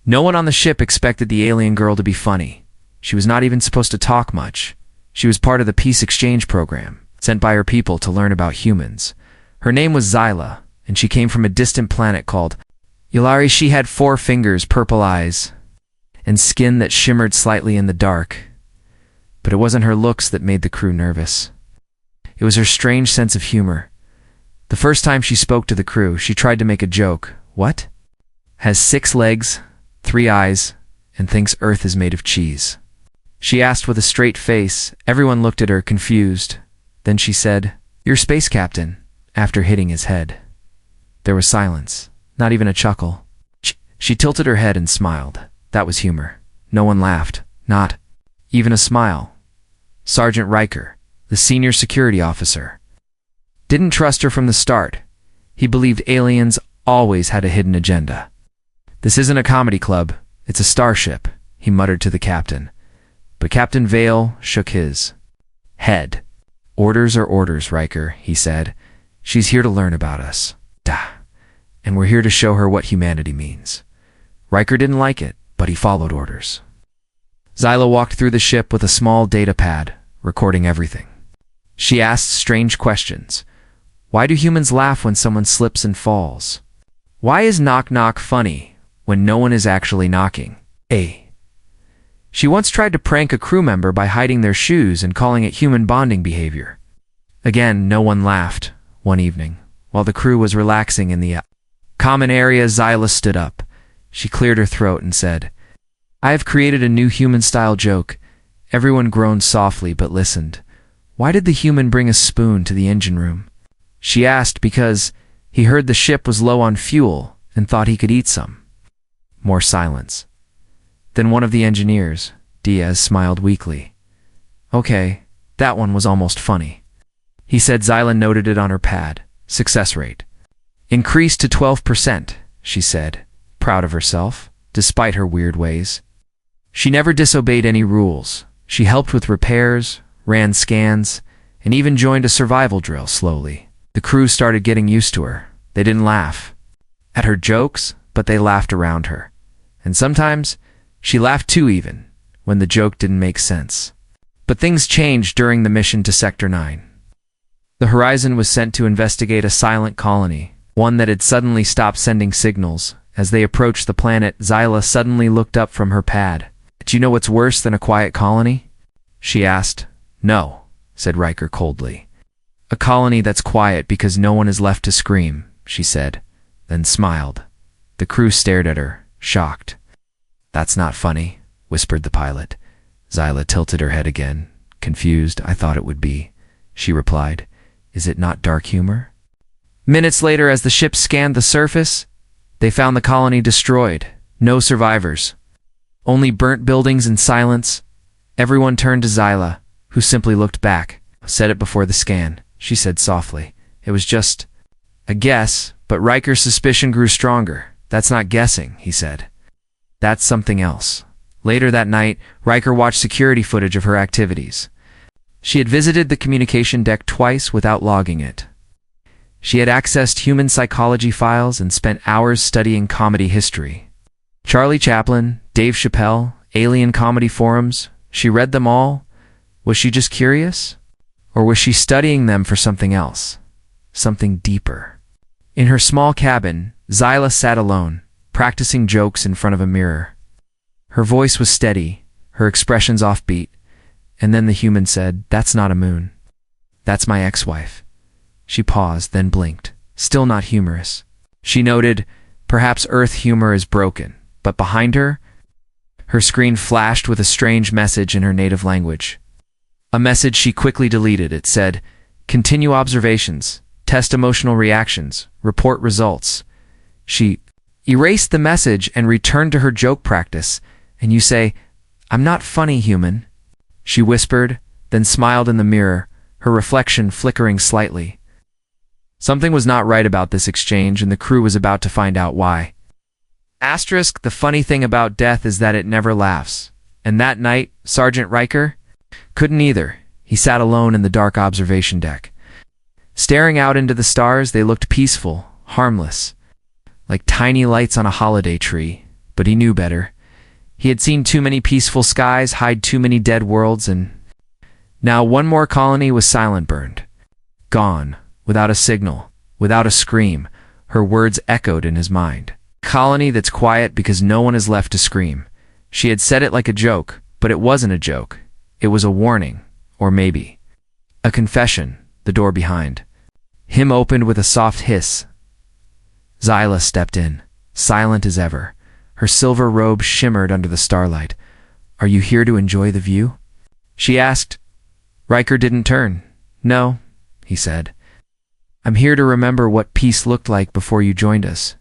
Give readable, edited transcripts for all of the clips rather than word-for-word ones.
No one on the ship expected the alien girl to be funny. She was not even supposed to talk much. She was part of the peace exchange program, sent by her people to learn about humans. Her name was Zyla, and she came from a distant planet called Diaries. She had 4 fingers, purple eyes, and skin that shimmered slightly in the dark. But it wasn't her looks that made the crew nervous. It was her strange sense of humor. The first time she spoke to the crew, she tried to make a joke. What? Has 6 legs, 3 eyes, and thinks Earth is made of cheese. She asked with a straight face. Everyone looked at her, confused. Then she said, "You're space captain," after hitting his head. There was silence, not even a chuckle. She tilted her head and smiled. That was humor. No one laughed, not even a smile. Sergeant Riker, the senior security officer, didn't trust her from the start. He believed aliens always had a hidden agenda. "This isn't a comedy club, it's a starship," he muttered to the captain. But Captain Vale shook his head. "Orders are orders, Riker," he said. "She's here to learn about us. And we're here to show her what humanity means." Riker didn't like it, but he followed orders. Zyla walked through the ship with a small data pad, recording everything. She asked strange questions. Why do humans laugh when someone slips and falls? Why is knock knock funny when no one is actually knocking? She once tried to prank a crew member by hiding their shoes and calling it human bonding behavior. Again, no one laughed. One evening, while the crew was relaxing in the common area, Zyla stood up. She cleared her throat and said, "I have created a new human-style joke." Everyone groaned softly but listened. Why did the human bring a spoon to the engine room? She asked because he heard the ship was low on fuel and thought he could eat some. More silence. Then one of the engineers, Diaz, smiled weakly. "Okay, that one was almost funny." He said. Zyla noted it on her pad. Success rate increased to 12%, she said, proud of herself, despite her weird ways. She never disobeyed any rules. She helped with repairs, ran scans, and even joined a survival drill slowly. The crew started getting used to her. They didn't laugh at her jokes, but they laughed around her. And sometimes she laughed too, even when the joke didn't make sense. But things changed during the mission to Sector 9. The Horizon was sent to investigate a silent colony, one that had suddenly stopped sending signals. As they approached the planet, Zyla suddenly looked up from her pad. "Do you know what's worse than a quiet colony?" she asked. "No," said Riker coldly. "A colony that's quiet because no one is left to scream," she said, then smiled. The crew stared at her, shocked. "That's not funny," whispered the pilot. Zyla tilted her head again, confused. "I thought it would be," she replied. "Is it not dark humor?" Minutes later, as the ship scanned the surface, they found the colony destroyed. No survivors. Only burnt buildings and silence. Everyone turned to Zyla, who simply looked back. "Said it before the scan," she said softly. "It was just a guess," but Riker's suspicion grew stronger. "That's not guessing," he said. "That's something else." Later that night, Riker watched security footage of her activities. She had visited the communication deck twice without logging it. She had accessed human psychology files and spent hours studying comedy history. Charlie Chaplin, Dave Chappelle, alien comedy forums. She read them all. Was she just curious? Or was she studying them for something else? Something deeper? In her small cabin, Zyla sat alone, practicing jokes in front of a mirror. Her voice was steady, her expressions offbeat. And then the human said, "That's not a moon. That's my ex-wife." She paused, then blinked. Still not humorous. She noted, perhaps Earth humor is broken, but behind her, her screen flashed with a strange message in her native language. A message she quickly deleted. It said, "Continue observations, test emotional reactions, report results." She erased the message and returned to her joke practice. "And you say, 'I'm not funny, human,'" she whispered, then smiled in the mirror, her reflection flickering slightly. Something was not right about this exchange, and the crew was about to find out why. Asterisk, the funny thing about death is that it never laughs. And that night, Sergeant Riker couldn't either. He sat alone in the dark observation deck. Staring out into the stars, they looked peaceful, harmless, like tiny lights on a holiday tree. But he knew better. He had seen too many peaceful skies hide too many dead worlds, and now one more colony was silent burned. Gone, without a signal, without a scream. Her words echoed in his mind. Colony that's quiet because no one is left to scream. She had said it like a joke, but it wasn't a joke. It was a warning, or maybe a confession. The door behind him opened with a soft hiss. Zyla stepped in, silent as ever. Her silver robe shimmered under the starlight. "Are you here to enjoy the view?" she asked. Riker didn't turn. "No," he said. "I'm here to remember what peace looked like before you joined us."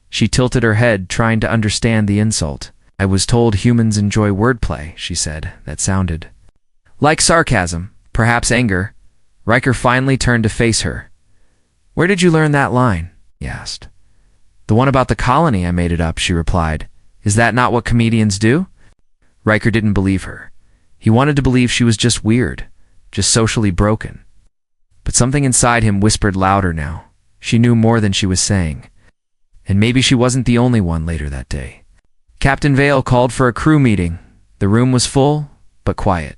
She tilted her head, trying to understand the insult. "I was told humans enjoy wordplay," she said. That sounded like sarcasm, perhaps anger. Riker finally turned to face her. "Where did you learn that line?" he asked. "The one about the colony, I made it up," she replied. "Is that not what comedians do?" Riker didn't believe her. He wanted to believe she was just weird, just socially broken. But something inside him whispered louder now. She knew more than she was saying. And maybe she wasn't the only one later that day. Captain Vale called for a crew meeting. The room was full, but quiet.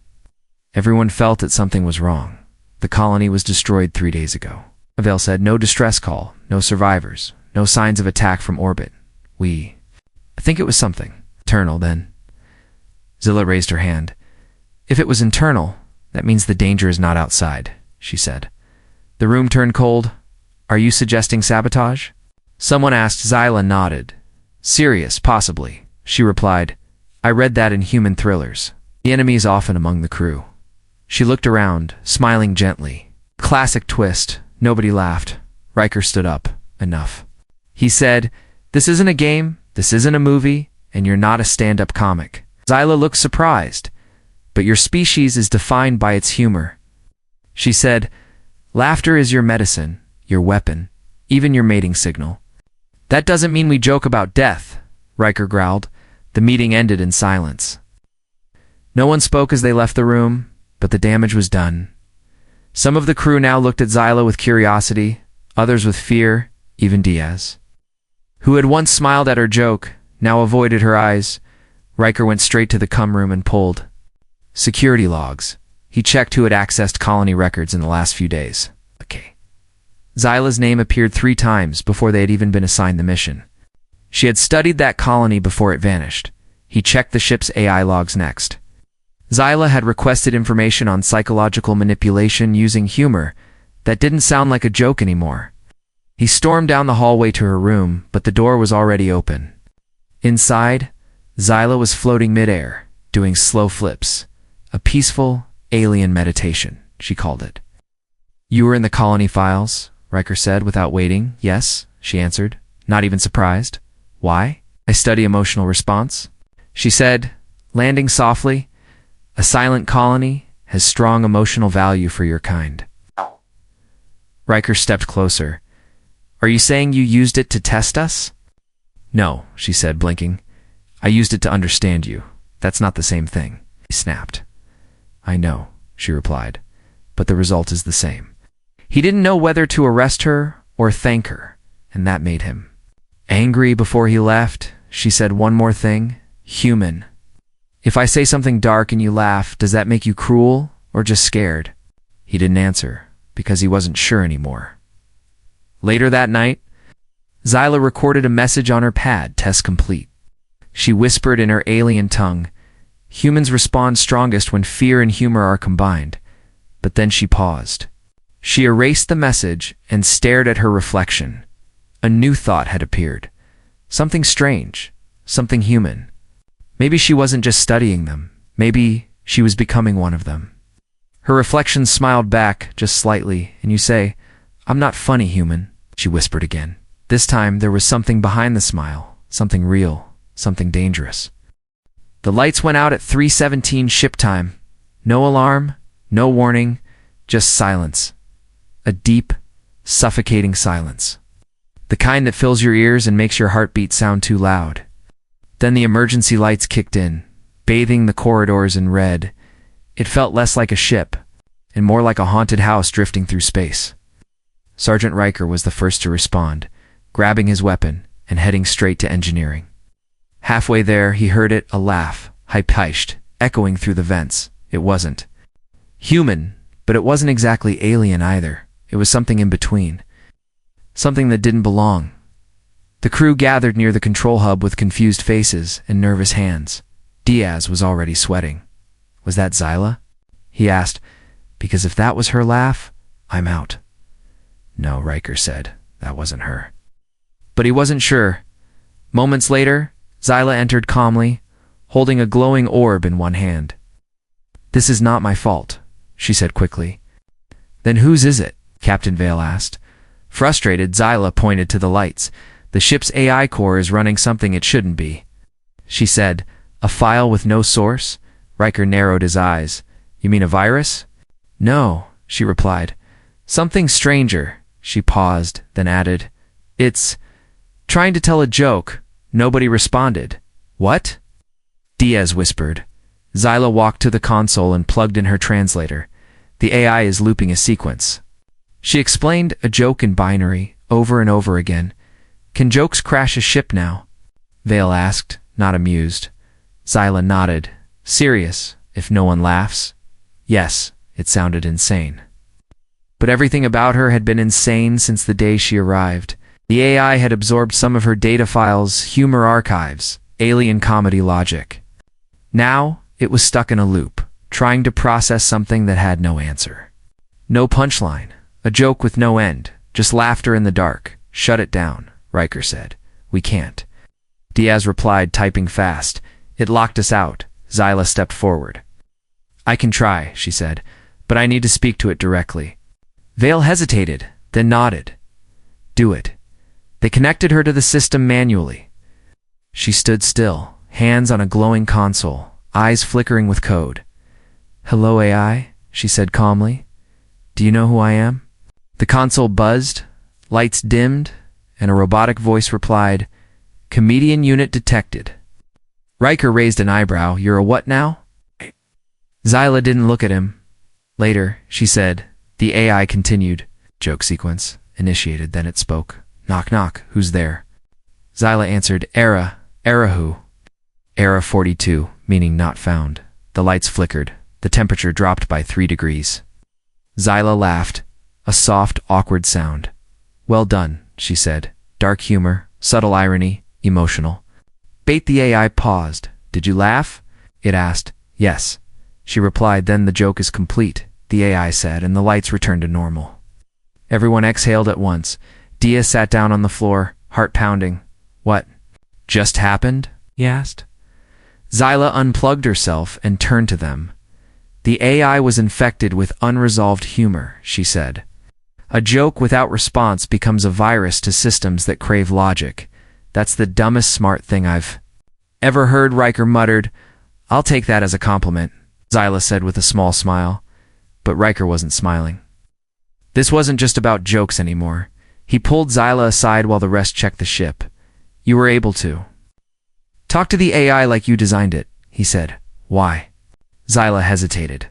Everyone felt that something was wrong. The colony was destroyed 3 days ago. Vale said, "No distress call, no survivors, no signs of attack from orbit. I think it was something internal then." Zilla raised her hand. "If it was internal, that means the danger is not outside," she said. The room turned cold. "Are you suggesting sabotage?" Someone asked. Zyla nodded. "Serious, possibly," she replied. "I read that in human thrillers. The enemy is often among the crew." She looked around, smiling gently. Classic twist. Nobody laughed. Riker stood up. "Enough." He said, "This isn't a game, this isn't a movie, and you're not a stand-up comic." Zyla looked surprised. "But your species is defined by its humor." She said, "Laughter is your medicine, your weapon, even your mating signal." "That doesn't mean we joke about death," Riker growled. The meeting ended in silence. No one spoke as they left the room, but the damage was done. Some of the crew now looked at Zyla with curiosity, others with fear, even Diaz, who had once smiled at her joke, now avoided her eyes. Riker went straight to the cum room and pulled security logs. He checked who had accessed colony records in the last few days. Okay. Zyla's name appeared 3 times before they had even been assigned the mission. She had studied that colony before it vanished. He checked the ship's AI logs next. Zyla had requested information on psychological manipulation using humor. That didn't sound like a joke anymore. He stormed down the hallway to her room, but the door was already open. Inside, Zyla was floating midair, doing slow flips. A peaceful, alien meditation, she called it. "You were in the colony files," Riker said without waiting. "Yes," she answered, not even surprised. "Why?" "I study emotional response," she said, landing softly. "A silent colony has strong emotional value for your kind." Riker stepped closer. "Are you saying you used it to test us?" "No," she said, blinking. "I used it to understand you. That's not the same thing." He snapped. "I know," she replied, "but the result is the same." He didn't know whether to arrest her or thank her, and that made him angry. Before he left, she said one more thing. "Human. If I say something dark and you laugh, does that make you cruel or just scared?" He didn't answer, because he wasn't sure anymore. Later that night, Zyla recorded a message on her pad, test complete. She whispered in her alien tongue, "Humans respond strongest when fear and humor are combined." But then she paused. She erased the message and stared at her reflection. A new thought had appeared. Something strange, something human. Maybe she wasn't just studying them. Maybe she was becoming one of them. Her reflection smiled back, just slightly, and you say, "I'm not funny, human," she whispered again. This time there was something behind the smile, something real, something dangerous. The lights went out at 3:17 ship time. No alarm, no warning, just silence. A deep, suffocating silence. The kind that fills your ears and makes your heartbeat sound too loud. Then the emergency lights kicked in, bathing the corridors in red. It felt less like a ship, and more like a haunted house drifting through space. Sergeant Riker was the first to respond, grabbing his weapon and heading straight to engineering. Halfway there, he heard it, a laugh, high-pitched, echoing through the vents. It wasn't human, but it wasn't exactly alien either. It was something in between. Something that didn't belong. The crew gathered near the control hub with confused faces and nervous hands. Diaz was already sweating. Was that Zyla? He asked, because if that was her laugh, I'm out. No, Riker said, that wasn't her. But he wasn't sure. Moments later, Zyla entered calmly, holding a glowing orb in one hand. This is not my fault, she said quickly. Then whose is it? Captain Vale asked. Frustrated, Zyla pointed to the lights. The ship's AI core is running something it shouldn't be. She said, a file with no source? Riker narrowed his eyes. You mean a virus? No, she replied. Something stranger. She paused, then added, it's trying to tell a joke. Nobody responded. What? Diaz whispered. Zyla walked to the console and plugged in her translator. The AI is looping a sequence. She explained a joke in binary, over and over again. Can jokes crash a ship now? Vale asked, not amused. Zyla nodded. Serious, if no one laughs? Yes, it sounded insane. But everything about her had been insane since the day she arrived. The AI had absorbed some of her data files, humor archives, alien comedy logic. Now, it was stuck in a loop, trying to process something that had no answer. No punchline, a joke with no end, just laughter in the dark. Shut it down, Riker said. We can't. Diaz replied, typing fast. It locked us out. Zyla stepped forward. I can try, she said, but I need to speak to it directly. Vale hesitated, then nodded. Do it. They connected her to the system manually. She stood still, hands on a glowing console, eyes flickering with code. Hello, AI, she said calmly. Do you know who I am? The console buzzed, lights dimmed, and a robotic voice replied, Comedian unit detected. Riker raised an eyebrow. You're a what now? Zyla didn't look at him. Later, she said. The AI continued. Joke sequence. Initiated, then it spoke. Knock knock, who's there? Zyla answered, Era. Era who? Era 42, meaning not found. The lights flickered. The temperature dropped by 3 degrees. Zyla laughed. A soft, awkward sound. Well done, she said. Dark humor, subtle irony, emotional. Bait the AI paused. Did you laugh? It asked. Yes. She replied, then the joke is complete, the AI said, and the lights returned to normal. Everyone exhaled at once. Diaz sat down on the floor, heart pounding. What just happened? He asked. Zyla unplugged herself and turned to them. The AI was infected with unresolved humor, she said. A joke without response becomes a virus to systems that crave logic. That's the dumbest smart thing I've ever heard, Riker muttered. I'll take that as a compliment, Zyla said with a small smile. But Riker wasn't smiling. This wasn't just about jokes anymore. He pulled Zyla aside while the rest checked the ship. You were able to talk to the AI like you designed it, he said. Why? Zyla hesitated.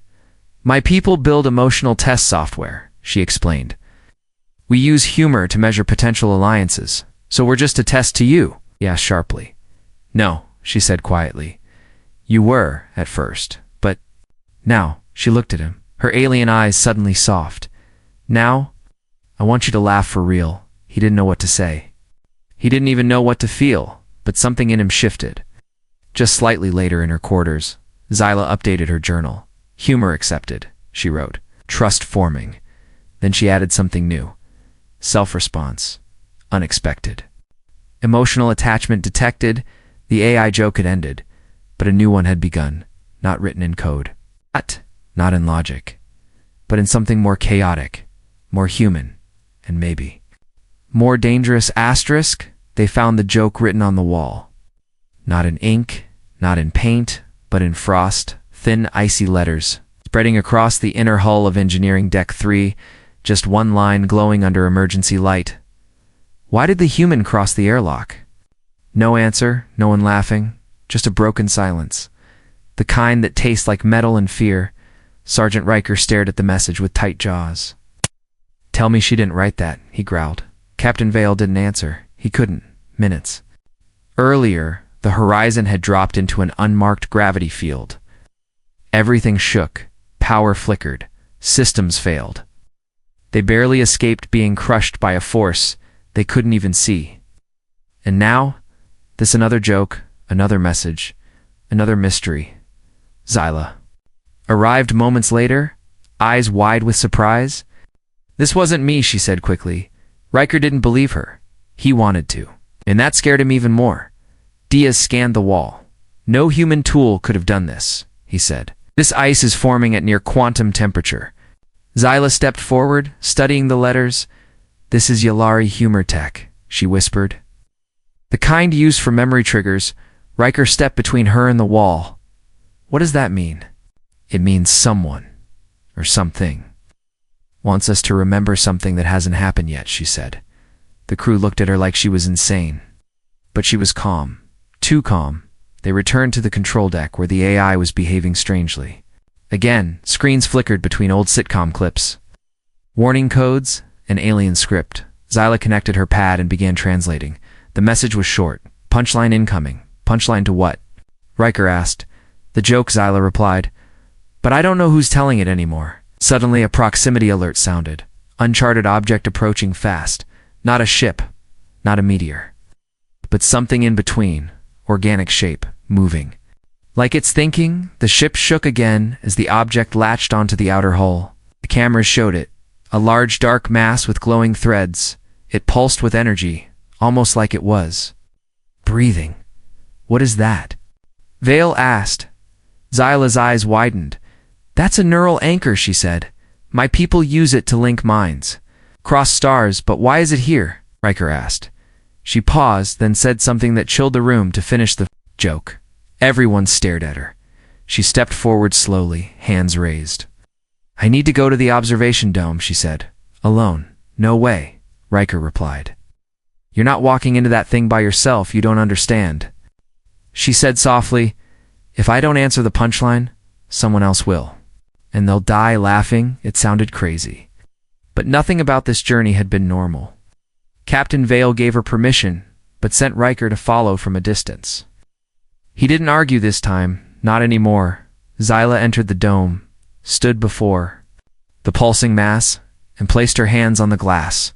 My people build emotional test software, she explained. We use humor to measure potential alliances, so we're just a test to you, he asked sharply. No, she said quietly. You were, at first, but now, she looked at him, her alien eyes suddenly soft. Now, I want you to laugh for real. He didn't know what to say. He didn't even know what to feel, but something in him shifted. Just slightly later in her quarters, Zyla updated her journal. Humor accepted, she wrote. Trust forming. Then she added something new. Self-response. Unexpected. Emotional attachment detected. The AI joke had ended, but a new one had begun, not written in code. Not in logic, but in something more chaotic, more human, and maybe more dangerous. Asterisk, they found the joke written on the wall. Not in ink, not in paint, but in frost, thin, icy letters, spreading across the inner hull of Engineering Deck 3, just one line glowing under emergency light. Why did the human cross the airlock? No answer, no one laughing, just a broken silence. The kind that tastes like metal and fear. Sergeant Riker stared at the message with tight jaws. Tell me she didn't write that, he growled. Captain Vale didn't answer. He couldn't. Minutes earlier, The horizon had dropped into an unmarked gravity field. Everything shook, power flickered, systems failed. They barely escaped being crushed by a force they couldn't even see. And now, this another joke, another message, another mystery. Zyla arrived moments later, eyes wide with surprise. "This wasn't me," she said quickly. Riker didn't believe her. He wanted to. And that scared him even more. Diaz scanned the wall. "No human tool could have done this," he said. "This ice is forming at near quantum temperature." Zyla stepped forward, studying the letters. "This is Yalari humor tech," she whispered. The kind used for memory triggers. Riker stepped between her and the wall. "What does that mean?" "It means someone, or something, wants us to remember something that hasn't happened yet," she said. The crew looked at her like she was insane. But she was calm. Too calm. They returned to the control deck where the AI was behaving strangely. Again, screens flickered between old sitcom clips. Warning codes, an alien script. Zyla connected her pad and began translating. The message was short. "Punchline incoming." "Punchline to what?" Riker asked. "The joke," Zyla replied. "But I don't know who's telling it anymore." Suddenly a proximity alert sounded. Uncharted object approaching fast. Not a ship, not a meteor, but something in between, organic shape, moving. Like it's thinking, the ship shook again as the object latched onto the outer hull. The cameras showed it, a large dark mass with glowing threads. It pulsed with energy, almost like it was breathing. "What is that?" Vale asked. Zyla's eyes widened. "That's a neural anchor," she said. "My people use it to link minds. Cross stars, but why is it here?" Riker asked. She paused, then said something that chilled the room to finish the joke. Everyone stared at her. She stepped forward slowly, hands raised. "I need to go to the observation dome," she said. "Alone." "No way," Riker replied. "You're not walking into that thing by yourself, you don't understand." She said softly, "If I don't answer the punchline, someone else will. And they'll die laughing." It sounded crazy. But nothing about this journey had been normal. Captain Vale gave her permission, but sent Riker to follow from a distance. He didn't argue this time, not anymore. Zyla entered the dome, stood before the pulsing mass, and placed her hands on the glass.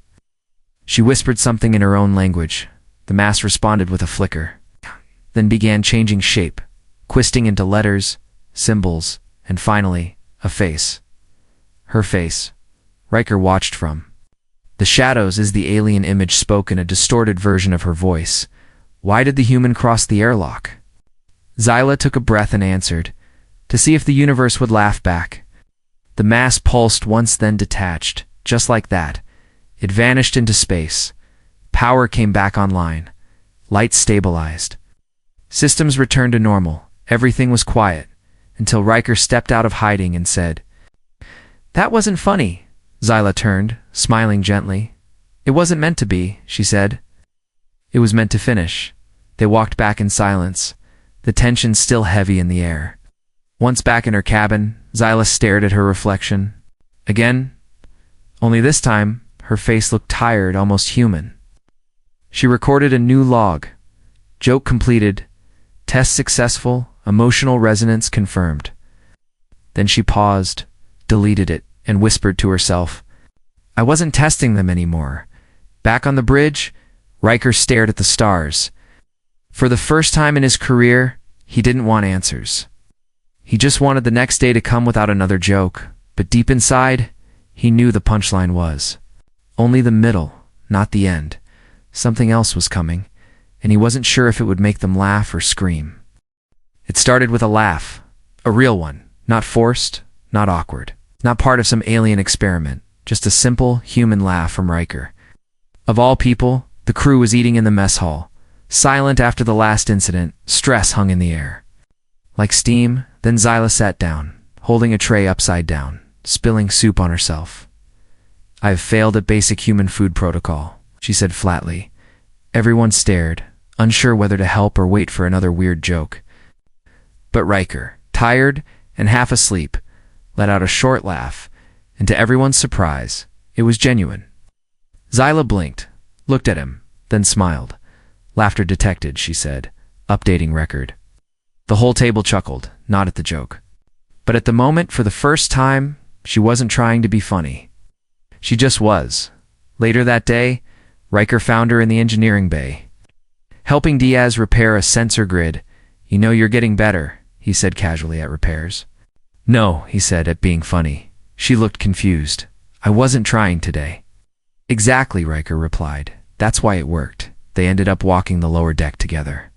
She whispered something in her own language. The mass responded with a flicker, then began changing shape, twisting into letters, symbols, and finally, a face. Her face. Riker watched from the shadows as the alien image spoke in a distorted version of her voice. "Why did the human cross the airlock?" Zyla took a breath and answered, "To see if the universe would laugh back." The mass pulsed once, then detached, just like that. It vanished into space. Power came back online. Lights stabilized. Systems returned to normal. Everything was quiet, until Riker stepped out of hiding and said, "That wasn't funny." Zyla turned, smiling gently. "It wasn't meant to be," she said. "It was meant to finish." They walked back in silence, the tension still heavy in the air. Once back in her cabin, Zyla stared at her reflection. Again, only this time, her face looked tired, almost human. She recorded a new log. Joke completed. Test successful. Emotional resonance confirmed. Then she paused, deleted it, and whispered to herself, "I wasn't testing them anymore." Back on the bridge, Riker stared at the stars. For the first time in his career, he didn't want answers. He just wanted the next day to come without another joke. But deep inside, he knew the punchline was only the middle, not the end. Something else was coming, and he wasn't sure if it would make them laugh or scream. It started with a laugh, a real one, not forced, not awkward. Not part of some alien experiment, just a simple, human laugh from Riker. Of all people, the crew was eating in the mess hall. Silent after the last incident, stress hung in the air. Like steam, then Zyla sat down, holding a tray upside down, spilling soup on herself. "I've failed at basic human food protocol," she said flatly. Everyone stared, unsure whether to help or wait for another weird joke. But Riker, tired and half asleep, let out a short laugh, and to everyone's surprise, it was genuine. Zyla blinked, looked at him, then smiled. "Laughter detected," she said. updating record. The whole table chuckled, not at the joke. But at the moment, for the first time, she wasn't trying to be funny. She just was. Later that day, Riker found her in the engineering bay, helping Diaz repair a sensor grid. "You know you're getting better," he said casually at repairs. "No," he said, at being funny. She looked confused. "I wasn't trying today." "Exactly," Riker replied. "That's why it worked." They ended up walking the lower deck together,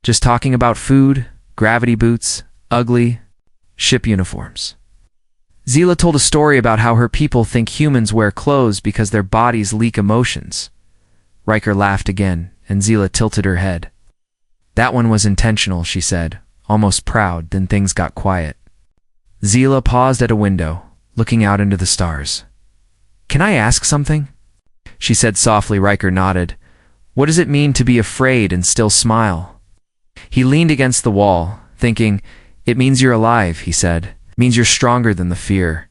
just talking about food, gravity boots, ugly ship uniforms. Zila told a story about how her people think humans wear clothes because their bodies leak emotions. Riker laughed again, and Zila tilted her head. "That one was intentional," she said, almost proud. Then things got quiet. Zila paused at a window, looking out into the stars. "Can I ask something?" she said softly. Riker nodded. "What does it mean to be afraid and still smile?" He leaned against the wall, thinking. "It means you're alive," he said. "It means you're stronger than the fear."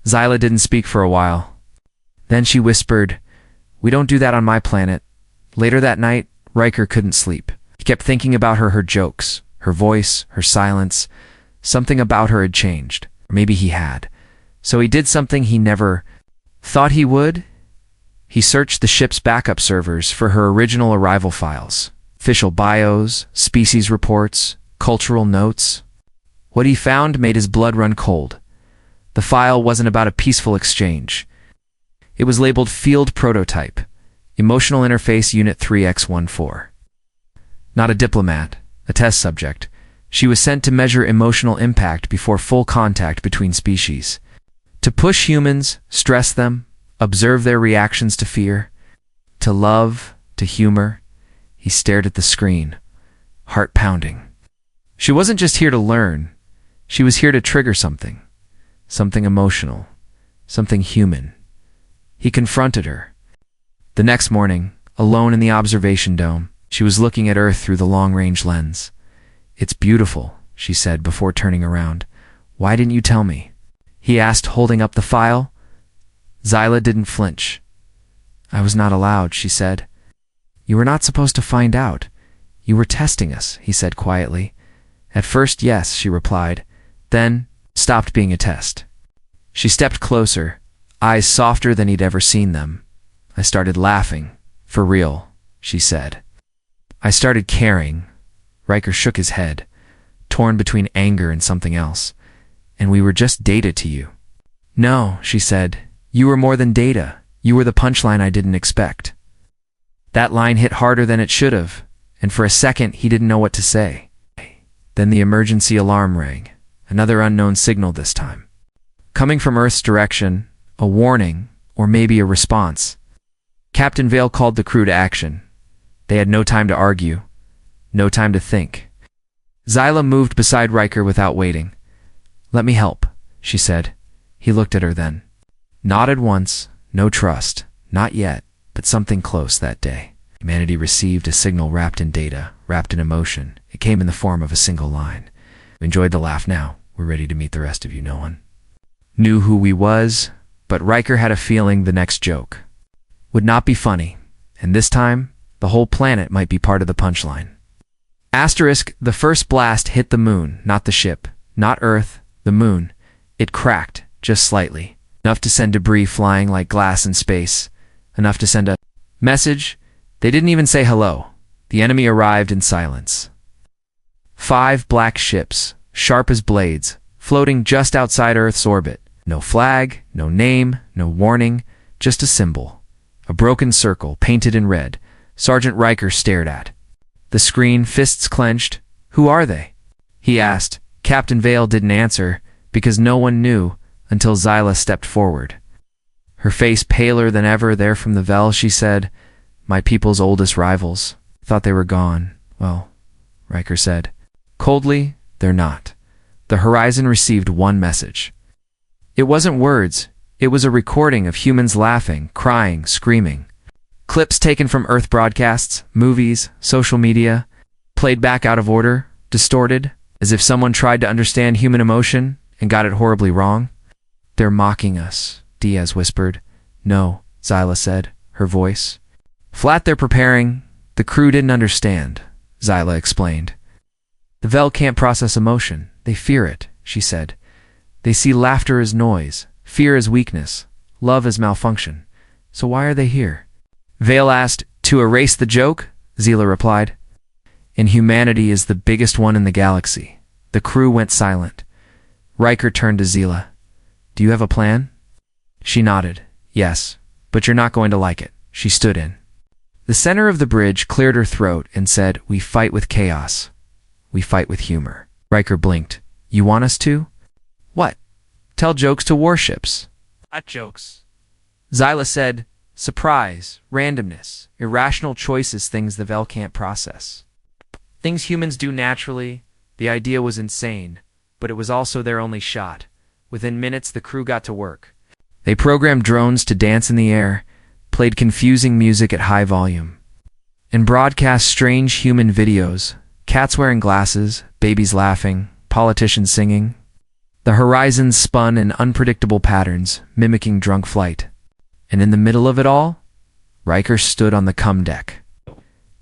Zila didn't speak for a while. Then she whispered, "We don't do that on my planet." Later that night, Riker couldn't sleep. He kept thinking about her jokes, her voice, her silence. Something about her had changed. Or maybe he had. So he did something he never thought he would. He searched the ship's backup servers for her original arrival files, official bios, species reports, cultural notes. What he found made his blood run cold. The file wasn't about a peaceful exchange. It was labeled Field Prototype, Emotional Interface Unit 3X14. Not a diplomat, a test subject. She was sent to measure emotional impact before full contact between species. To push humans, stress them, observe their reactions to fear, to love, to humor. He stared at the screen, heart pounding. She wasn't just here to learn. She was here to trigger something. Something emotional. Something human. He confronted her. The next morning, alone in the observation dome, she was looking at Earth through the long-range lens. "It's beautiful," she said before turning around. "Why didn't you tell me?" he asked, holding up the file. Zila didn't flinch. "I was not allowed," she said. "You were not supposed to find out. You were testing us," he said quietly. "At first, yes," she replied. Then, stopped being a test. She stepped closer, eyes softer than he'd ever seen them. "I started laughing. For real," she said. "I started caring." Riker shook his head, torn between anger and something else. "And we were just data to you." "No," she said. "You were more than data. You were the punchline I didn't expect." That line hit harder than it should have, and for a second he didn't know what to say. Then the emergency alarm rang, another unknown signal this time. Coming from Earth's direction, a warning, or maybe a response. Captain Vale called the crew to action. They had no time to argue, no time to think. Zila moved beside Riker without waiting. "Let me help," she said. He looked at her then. Nodded once, no trust, not yet, but something close that day. Humanity received a signal wrapped in data, wrapped in emotion. It came in the form of a single line. "We enjoyed the laugh now. We're ready to meet the rest of you." No one knew who we was, but Riker had a feeling the next joke would not be funny, and this time, the whole planet might be part of the punchline. Asterisk, the first blast hit the moon, not the ship, not Earth, the moon. It cracked, just slightly, enough to send debris flying like glass in space, enough to send a message. They didn't even say hello. The enemy arrived in silence. 5 black ships, sharp as blades, floating just outside Earth's orbit. No flag, no name, no warning, just a symbol. A broken circle, painted in red. Sergeant Riker stared at the screen, fists clenched. "Who are they?" he asked. Captain Vale didn't answer, because no one knew until Zila stepped forward. Her face paler than ever there from the Vel, she said, "My people's oldest rivals. Thought they were gone." "Well," Riker said. Coldly, "They're not." The horizon received one message. It wasn't words. It was a recording of humans laughing, crying, screaming. Clips taken from Earth broadcasts, movies, social media, played back out of order, distorted, as if someone tried to understand human emotion and got it horribly wrong. "They're mocking us," Diaz whispered. "No," Zila said, her voice flat. "They're preparing." The crew didn't understand. Zyla explained. The Vel can't process emotion. They fear it, she said. They see laughter as noise, fear as weakness, love as malfunction. So why are they here? Vale asked. To erase the joke, Zyla replied. Inhumanity is the biggest one in the galaxy. The crew went silent. Riker turned to Zyla. Do you have a plan? She nodded. Yes, but you're not going to like it. She stood in. The center of the bridge cleared her throat and said, We fight with chaos. We fight with humor. Riker blinked. You want us to? What? Tell jokes to warships. Not jokes. Zyla said, surprise, randomness, irrational choices, things the Vel can't process. Things humans do naturally. The idea was insane, but it was also their only shot. Within minutes, the crew got to work. They programmed drones to dance in the air, played confusing music at high volume, and broadcast strange human videos, cats wearing glasses, babies laughing, politicians singing. The horizons spun in unpredictable patterns, mimicking drunk flight. And in the middle of it all, Riker stood on the cum deck.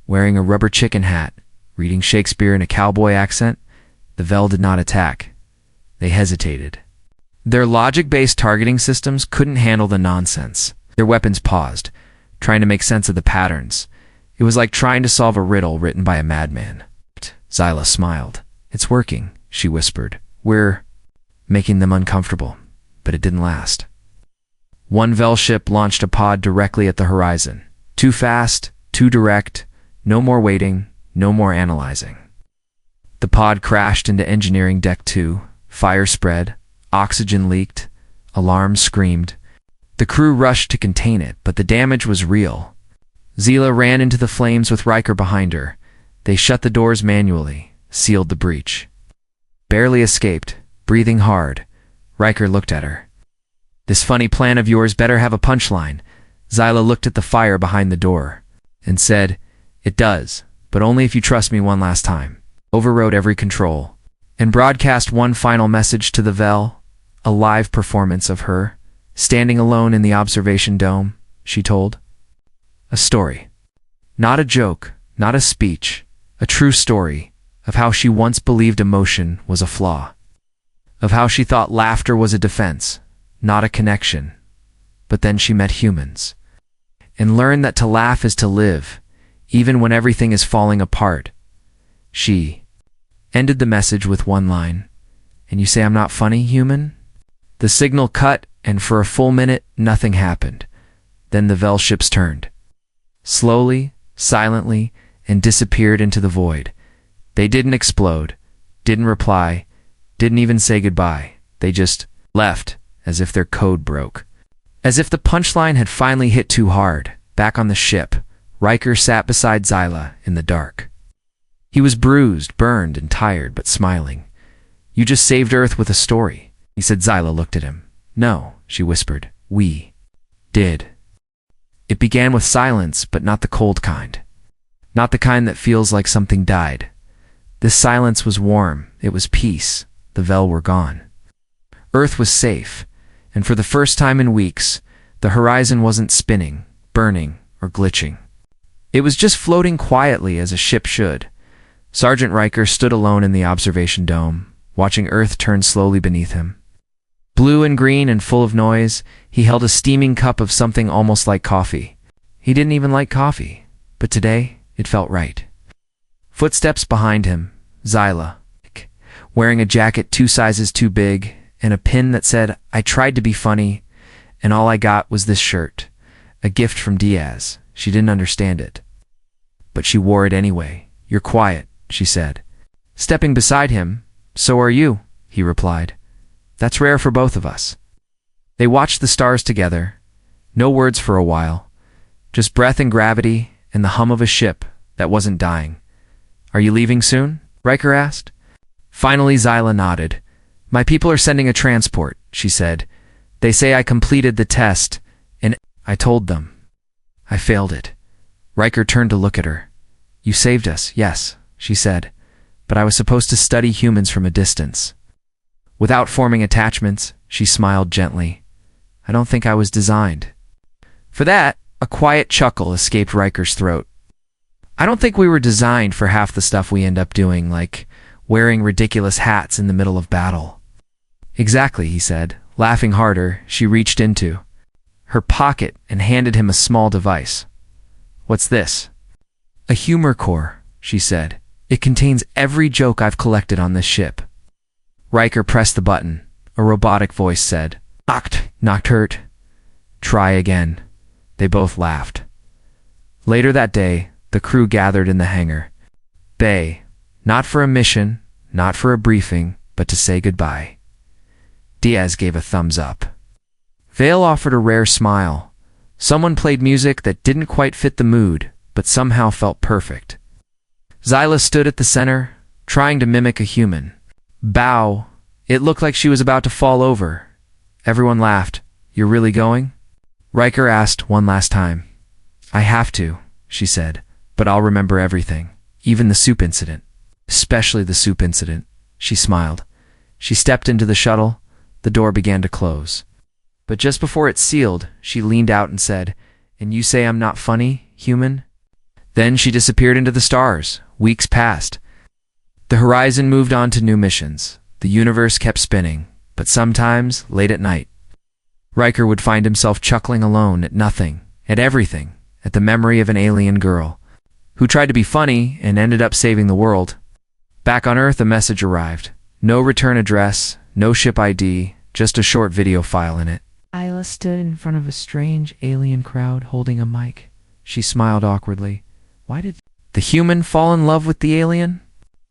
Wearing a rubber chicken hat, reading Shakespeare in a cowboy accent, the Vel did not attack. They hesitated. Their logic-based targeting systems couldn't handle the nonsense. Their weapons paused, trying to make sense of the patterns. It was like trying to solve a riddle written by a madman. Zyla smiled. It's working, she whispered. We're making them uncomfortable, but it didn't last. One Vel ship launched a pod directly at the horizon. Too fast, too direct, no more waiting, no more analyzing. The pod crashed into engineering deck 2. Fire spread, oxygen leaked, alarms screamed. The crew rushed to contain it, but the damage was real. Zyla ran into the flames with Riker behind her. They shut the doors manually, sealed the breach. Barely escaped, breathing hard, Riker looked at her. This funny plan of yours better have a punchline. Zyla looked at the fire behind the door and said, It does, but only if you trust me one last time. Overrode every control and broadcast one final message to the Vel, a live performance of her, standing alone in the observation dome, she told. A story. Not a joke, not a speech, a true story of how she once believed emotion was a flaw, of how she thought laughter was a defense, not a connection. But then she met humans and learned that to laugh is to live, even when everything is falling apart. She ended the message with one line, And you say I'm not funny, human? The signal cut, and for a full minute, nothing happened. Then the Vel ships turned. Slowly, silently, and disappeared into the void. They didn't explode, didn't reply, didn't even say goodbye. They just left, as if their code broke. As if the punchline had finally hit too hard. Back on the ship, Riker sat beside Zyla in the dark. He was bruised, burned, and tired, but smiling. You just saved Earth with a story, he said. Zyla looked at him. No, she whispered. We did. It began with silence, but not the cold kind. Not the kind that feels like something died. This silence was warm. It was peace. The Vel were gone. Earth was safe, and for the first time in weeks, the horizon wasn't spinning, burning, or glitching. It was just floating quietly as a ship should. Sergeant Riker stood alone in the observation dome, watching Earth turn slowly beneath him. Blue and green and full of noise, he held a steaming cup of something almost like coffee. He didn't even like coffee, but today it felt right. Footsteps behind him, Zyla, wearing a jacket 2 sizes too big, and a pin that said, I tried to be funny, and all I got was this shirt, a gift from Diaz. She didn't understand it, but she wore it anyway. You're quiet, she said. Stepping beside him, so are you, he replied. That's rare for both of us. They watched the stars together, no words for a while, just breath and gravity and the hum of a ship that wasn't dying. Are you leaving soon? Riker asked. Finally, Zyla nodded. My people are sending a transport, she said. They say I completed the test, and I told them. I failed it. Riker turned to look at her. You saved us, yes, she said, but I was supposed to study humans from a distance. Without forming attachments, she smiled gently. I don't think I was designed. For that, a quiet chuckle escaped Riker's throat. I don't think we were designed for half the stuff we end up doing, like wearing ridiculous hats in the middle of battle. Exactly, he said. Laughing harder, she reached into her pocket and handed him a small device. What's this? A humor core, she said. It contains every joke I've collected on this ship. Riker pressed the button. A robotic voice said, Knocked hurt. Try again. They both laughed. Later that day, the crew gathered in the hangar bay, not for a mission, not for a briefing, but to say goodbye. Diaz gave a thumbs up. Vale offered a rare smile. Someone played music that didn't quite fit the mood, but somehow felt perfect. Zyla stood at the center, trying to mimic a human. Bow. It looked like she was about to fall over. Everyone laughed. You're really going? Riker asked one last time. I have to, she said, but I'll remember everything, even the soup incident. Especially the soup incident. She smiled. She stepped into the shuttle. The door began to close. But just before it sealed, she leaned out and said, And you say I'm not funny, human? Then she disappeared into the stars. Weeks passed. The horizon moved on to new missions. The universe kept spinning, but sometimes, late at night, Riker would find himself chuckling alone at nothing, at everything, at the memory of an alien girl who tried to be funny and ended up saving the world. Back on Earth, a message arrived. No return address, no ship ID, just a short video file in it. Isla stood in front of a strange alien crowd holding a mic. She smiled awkwardly. Why did the human fall in love with the alien?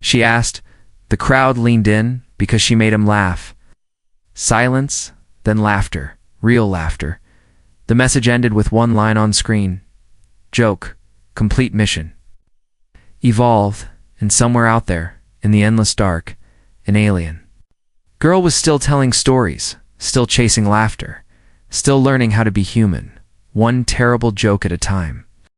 She asked. The crowd leaned in because she made him laugh. Silence, then laughter. Real laughter. The message ended with one line on screen. Joke. Complete mission. Evolve, and somewhere out there, in the endless dark, an alien. Girl was still telling stories, still chasing laughter, still learning how to be human, one terrible joke at a time.